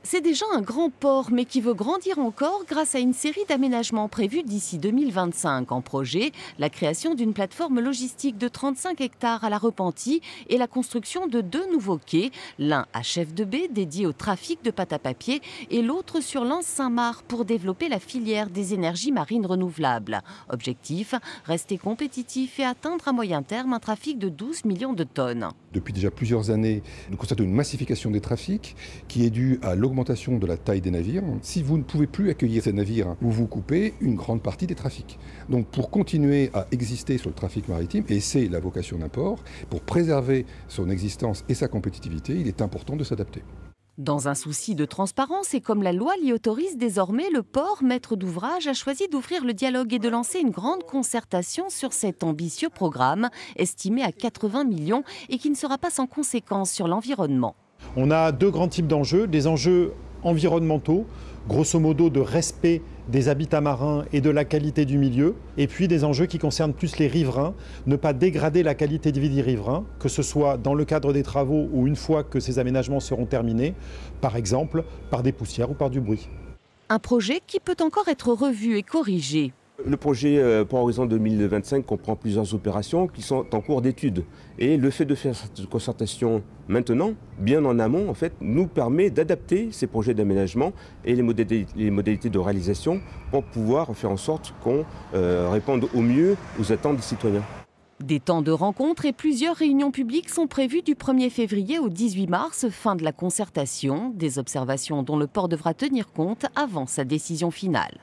C'est déjà un grand port, mais qui veut grandir encore grâce à une série d'aménagements prévus d'ici 2025. En projet, la création d'une plateforme logistique de 35 hectares à la Repentie et la construction de 2 nouveaux quais, l'un à Chef de Baie dédié au trafic de pâte à papier et l'autre sur l'Anse-Saint-Marc pour développer la filière des énergies marines renouvelables. Objectif, rester compétitif et atteindre à moyen terme un trafic de 12 millions de tonnes. Depuis déjà plusieurs années, nous constatons une massification des trafics qui est due à l'augmentation de la taille des navires. Si vous ne pouvez plus accueillir ces navires, vous vous coupez une grande partie des trafics. Donc pour continuer à exister sur le trafic maritime, et c'est la vocation d'un port, pour préserver son existence et sa compétitivité, il est important de s'adapter. Dans un souci de transparence et comme la loi l'y autorise désormais, le port, maître d'ouvrage, a choisi d'ouvrir le dialogue et de lancer une grande concertation sur cet ambitieux programme, estimé à 80 millions et qui ne sera pas sans conséquences sur l'environnement. On a 2 grands types d'enjeux, des enjeux environnementaux, grosso modo de respect des habitats marins et de la qualité du milieu, et puis des enjeux qui concernent plus les riverains, ne pas dégrader la qualité de vie des riverains, que ce soit dans le cadre des travaux ou une fois que ces aménagements seront terminés, par exemple par des poussières ou par du bruit. Un projet qui peut encore être revu et corrigé. Le projet Port Horizon 2025 comprend plusieurs opérations qui sont en cours d'étude. Et le fait de faire cette concertation maintenant, bien en amont, en fait, nous permet d'adapter ces projets d'aménagement et les modalités de réalisation pour pouvoir faire en sorte qu'on réponde au mieux aux attentes des citoyens. Des temps de rencontres et plusieurs réunions publiques sont prévues du 1er février au 18 mars, fin de la concertation, des observations dont le port devra tenir compte avant sa décision finale.